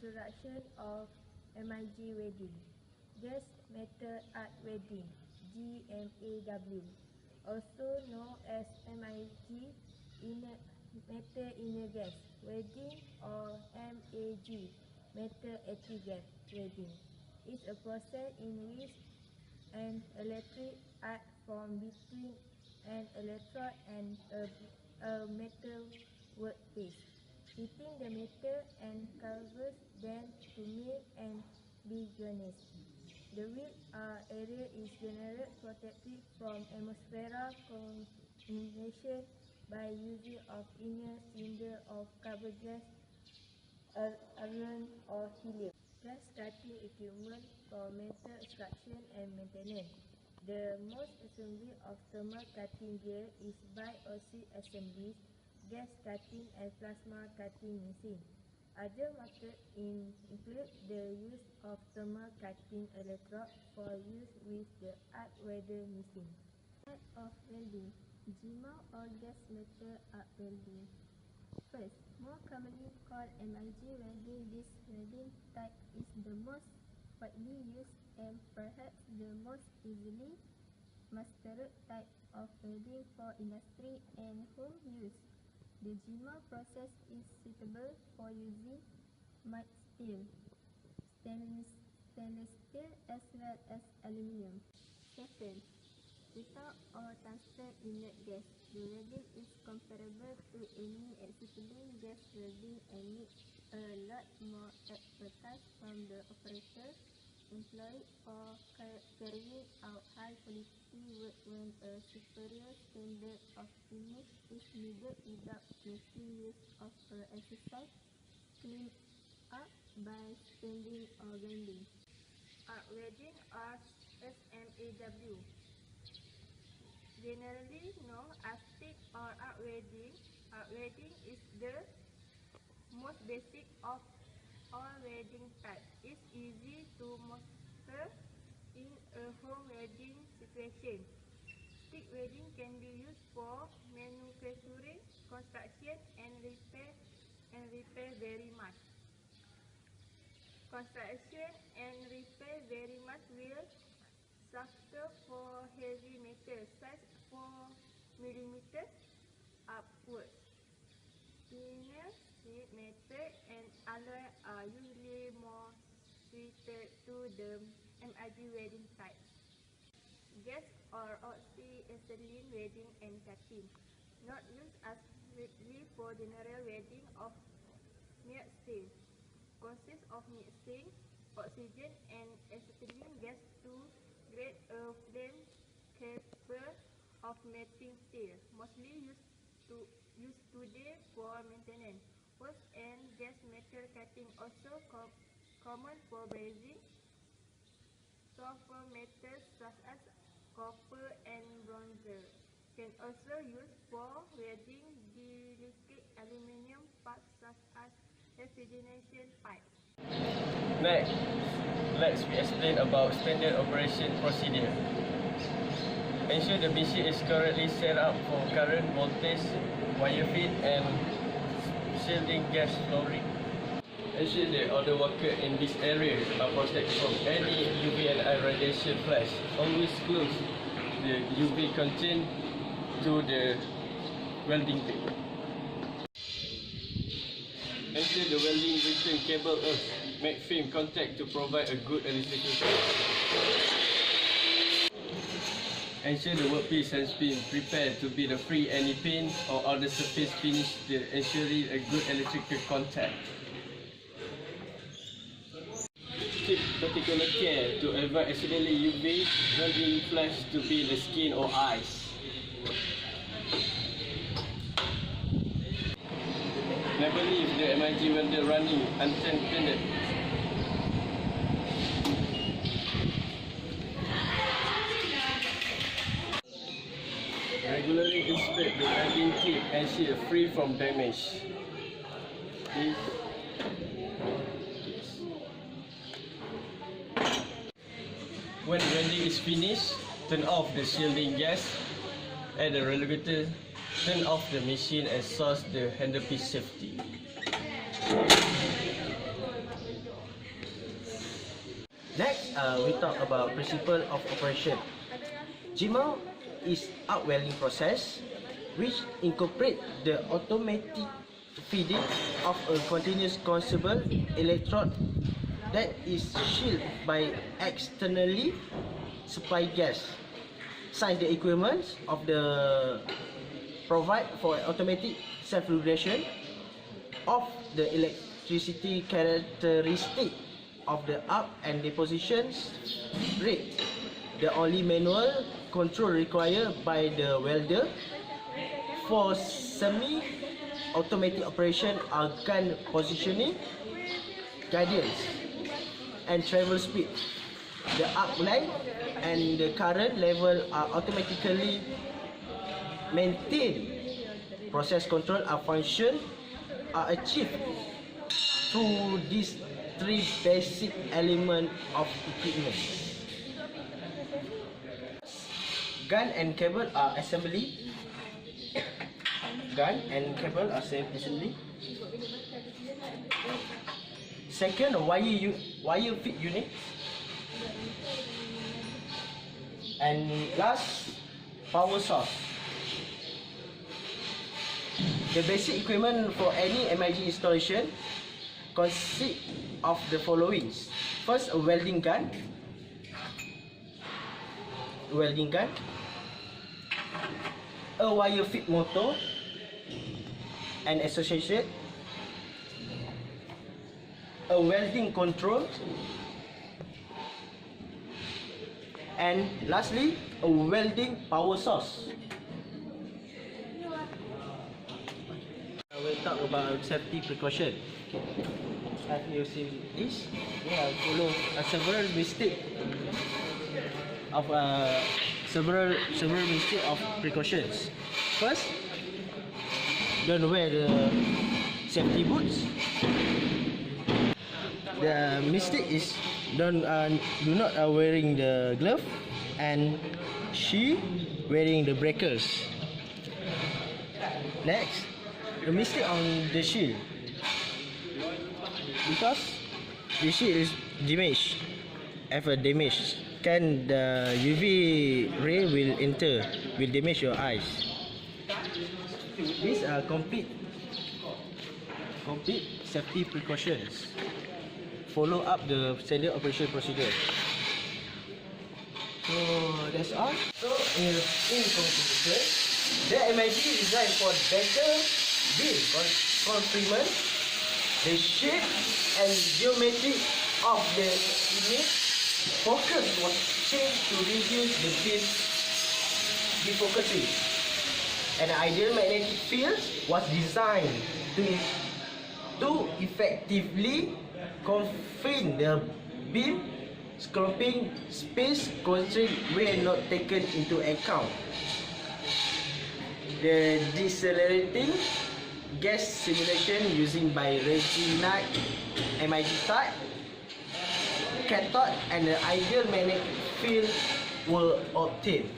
Introduction of MIG welding, gas metal arc welding, GMAW, also known as MIG, inert gas welding, or MAG, metal anti-gas welding, is a process in which an electric arc forms between an electrode and a metal workpiece, heating the metal and covers them to melt and be garnished. The wick area is generally protected from atmospheric contamination by using of inner cylinder of carbon gas, argon or helium. Gas cutting equipment for metal extraction and maintenance. The most assembly of thermal cutting gear is by oxide assemblies, gas cutting and plasma cutting machine. Other methods include the use of thermal cutting electrode for use with the arc welder machine. Type of welding: GMAW or gas metal arc welding. First, more commonly called MIG welding, this welding type is the most widely used and perhaps the most easily mastered type of welding for industry and home use. The GMAW process is suitable for using mild steel, stainless steel as well as aluminium. Second, without or tungsten inert gas. The welding is comparable to any existing gas welding and needs a lot more expertise from the operator employed for carrying out high quality work when a superior standard of finish is needed without making use of exercise clean up by sanding or grinding. Arc welding or GMAW, generally known as stick or arc welding. Arc welding is the most basic of all welding types. It's easy to master in a home welding situation. Stick welding can be used for manufacturing, construction, and repair very much. Construction and repair very much will suffer for heavy metal size 4 mm upwards. Thinner metal and alloy are usually more suited to the MIG welding type. Gas or oxide acetylene welding and cutting, not used as widely for general welding of mild steel. Consists of mixing oxygen and acetylene gas to create a flame capable of melting steel, mostly used today for maintenance. Work and gas metal cutting also common for brazing. Sulfur metals such as copper and bronze can also used for welding delicate aluminium parts such as refrigeration pipes. Next, let's explain about standard operation procedure. Ensure the machine is correctly set up for current, voltage, wire feed, and shielding gas flowing. Ensure that all the workers in this area are protected from any UV and I radiation flash. Always close the UV content to the welding table. Ensure the welding return cable earth. Make firm contact to provide a good electrical contact. Ensure the workpiece has been prepared to be free any paint or other surface finish to ensuring a good electrical contact. Take particular care to avoid accidentally UV welding flash to be the skin or eyes. Never leave the MIG welder running unattended. Regularly inspect the welding kit and ensure free from damage. When welding is finished, turn off the shielding gas, add the regulator, turn off the machine and source the handpiece safety. Next, we talk about principle of operation. GMAW is arc welding process which incorporate the automatic feeding of a continuous crucible electrode that is shielded by externally supplied gas. Since the equipment of the provide for automatic self-regulation of the electricity characteristic of the up and deposition rate, the only manual control required by the welder for semi-automatic operation are gun positioning, guidance, and travel speed. The arc length and the current level are automatically maintained. Process control function are achieved through these three basic elements of equipment. Gun and cable are assembly. Gun and cable are assembly. Second, wire feed unit. And last, power source. The basic equipment for any MIG installation consists of the following. First, a welding gun. A wire feed motor and associated. A welding control. And lastly, a welding power source. We'll talk about safety precaution. As you see this, we have follow several mistakes of several mistakes of precautions. First, don't wear the safety boots. The mistake is do not wearing the glove, and she wearing the breakers. Next, the mistake on the shield, because the shield is damaged. Have a damage, can the UV ray will enter, will damage your eyes. These are complete safety precautions. Follow up the standard operation procedure. So that's all. So in conclusion, the MIG is designed for better build confinement. The shape and geometry of the unit focus was changed to reduce the beam defocusing. An ideal magnetic field was designed to effectively confine the beam scoping space constraint were not taken into account. The decelerating gas simulation using by resinite MIG type cathode and the ideal magnetic field were obtained.